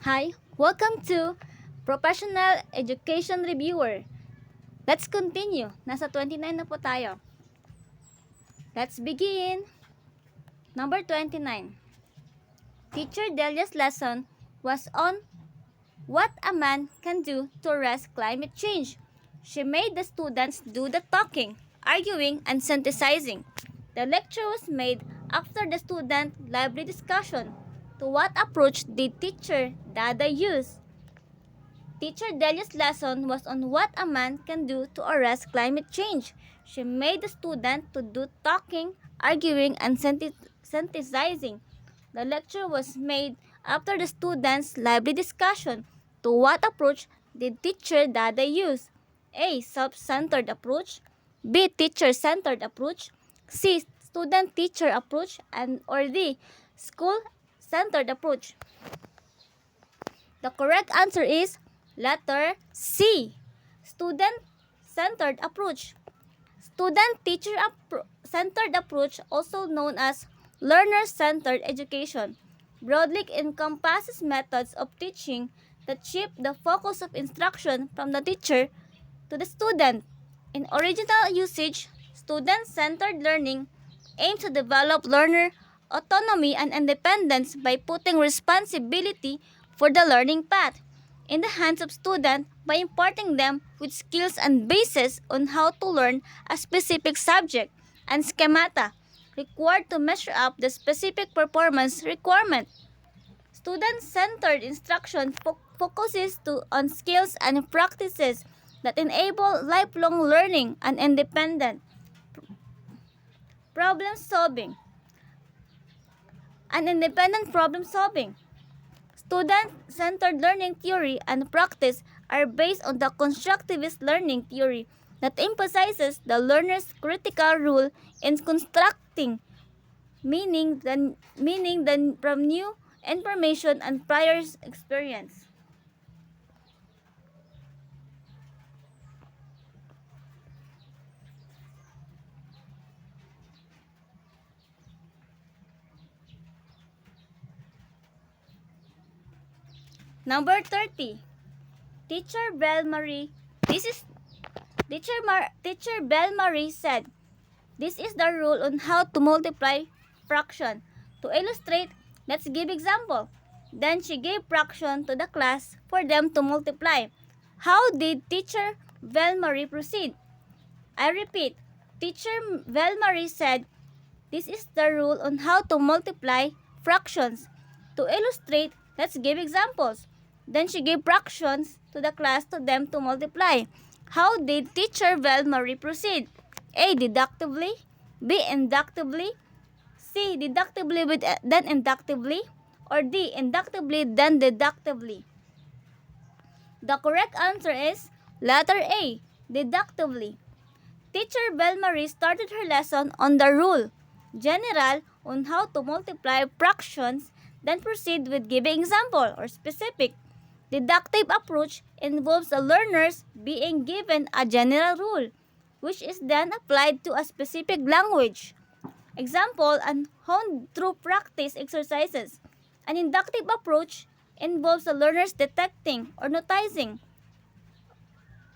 Hi, welcome to Professional Education Reviewer. Let's continue. Nasa 29 na po tayo. Let's begin. Number 29. Teacher Delia's lesson was on what a man can do to arrest climate change. She made the students do the talking, arguing, and synthesizing. The lecture was made after the student lively discussion. To what approach did teacher Dada use? Teacher Delia's lesson was on what a man can do to arrest climate change. She made the student to do talking, arguing, and synthesizing. The lecture was made after the students' lively discussion. To what approach did teacher Dada use? A. Self-centered approach. B. Teacher-centered approach. C. Student-teacher approach. And or D. School-centered approach. The correct answer is letter C. Student-centered approach. Student-teacher-centered approach, also known as learner-centered education, broadly encompasses methods of teaching that shift the focus of instruction from the teacher to the student. In original usage, student-centered learning aims to develop learner autonomy and independence by putting responsibility for the learning path in the hands of students by imparting them with skills and bases on how to learn a specific subject and schemata required to measure up the specific performance requirement. Student-centered instruction focuses on skills and practices that enable lifelong learning and independent problem solving. Independent problem solving. Student-centered learning theory and practice are based on the constructivist learning theory that emphasizes the learner's critical role in constructing meaning from new information and prior experience. Number 30. Teacher Bell Marie. Teacher Bell Marie said, "This is the rule on how to multiply fraction. To illustrate, let's give example." Then she gave fraction to the class for them to multiply. How did Teacher Bell Marie proceed? I repeat, Teacher Bell Marie said, "This is the rule on how to multiply fractions. To illustrate, let's give examples." Then she gave fractions to the class to them to multiply. How did Teacher Bell Marie proceed? A. Deductively. B. Inductively. C. Deductively then inductively. Or D. Inductively then deductively. The correct answer is letter A. Deductively. Teacher Bell Marie started her lesson on the rule general on how to multiply fractions, then proceed with giving example or specific. Deductive approach involves the learners being given a general rule, which is then applied to a specific language. Example and honed through practice exercises. An inductive approach involves the learners detecting or noticing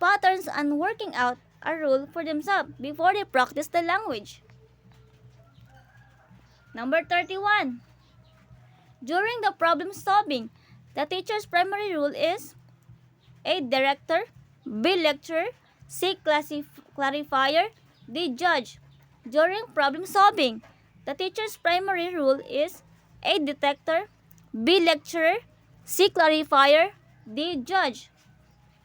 patterns and working out a rule for themselves before they practice the language. Number 31. During the problem solving, the teacher's primary rule is A. Director, B. Lecturer, C. Clarifier, D. Judge. During problem solving, the teacher's primary rule is A. Detector, B. Lecturer, C. Clarifier, D. Judge.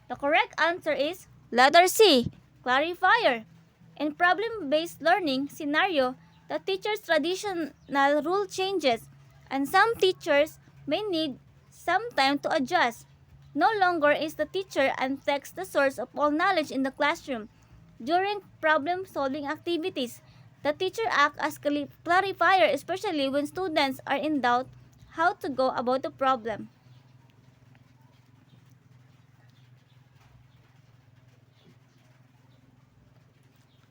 The correct answer is letter C. Clarifier. In problem-based learning scenario, the teacher's traditional rule changes, and some teachers may need some time to adjust. No longer is the teacher and text the source of all knowledge in the classroom. During problem-solving activities, the teacher acts as clarifier, especially when students are in doubt how to go about the problem.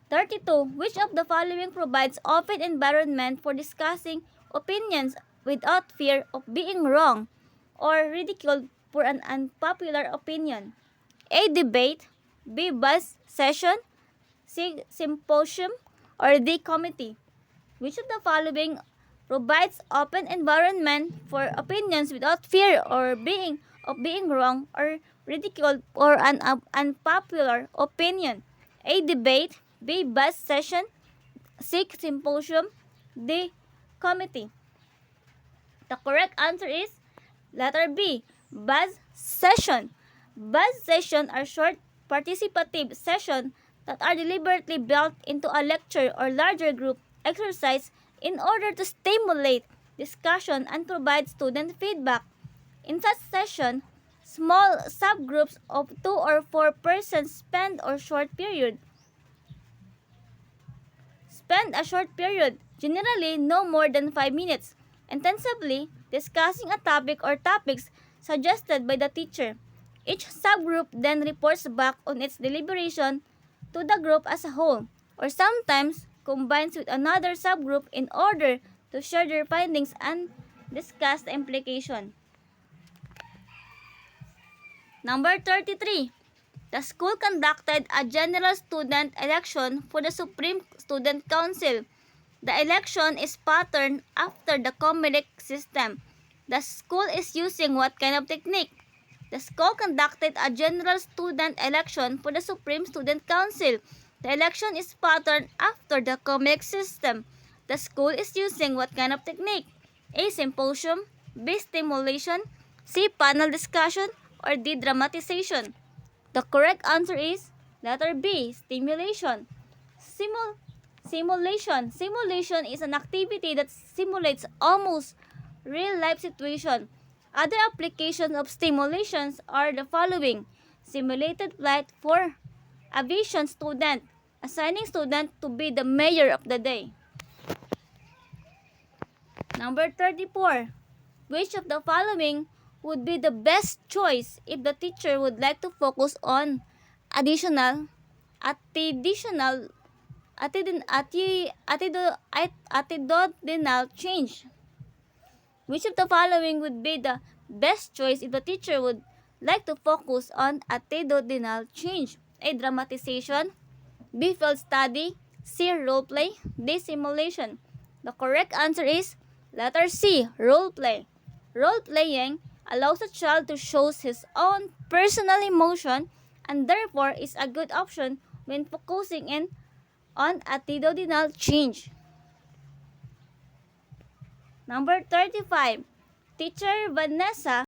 32. Which of the following provides open environment for discussing opinions without fear of being wrong? or ridiculed for an unpopular opinion. A debate, B buzz session, C symposium, or D committee. Which of the following provides open environment for opinions without fear of being wrong or ridiculed or an unpopular opinion? A debate, B buzz session, C symposium, D committee. The correct answer is letter B, buzz session. Buzz sessions are short participative sessions that are deliberately built into a lecture or larger group exercise in order to stimulate discussion and provide student feedback. In such session, small subgroups of 2 or 4 persons spend a short period, generally no more than 5 minutes, intensively discussing a topic or topics suggested by the teacher. Each subgroup then reports back on its deliberation to the group as a whole, or sometimes combines with another subgroup in order to share their findings and discuss the implication. Number 33. The school conducted a general student election for the Supreme Student Council. The election is patterned after the Comedic system. The school is using what kind of technique? The school conducted a general student election for the Supreme Student Council. The election is patterned after the Comedic system. The school is using what kind of technique? A. Symposium, B. Stimulation, C. Panel discussion, or D. Dramatization. The correct answer is letter B, stimulation. Simulation. Simulation is an activity that simulates almost real-life situation. Other applications of stimulations are the following: simulated flight for aviation student, assigning student to be the mayor of the day. Number 34. Which of the following would be the best choice if the teacher would like to focus on additional attitudinal change? Which of the following would be the best choice if the teacher would like to focus on attitudinal change? A. Dramatization, B. Field study, C. Role play, D. Simulation. The correct answer is letter C. Role play. Role playing allows a child to show his own personal emotion and therefore is a good option when focusing in on attitudinal change. Number 35. Teacher Vanessa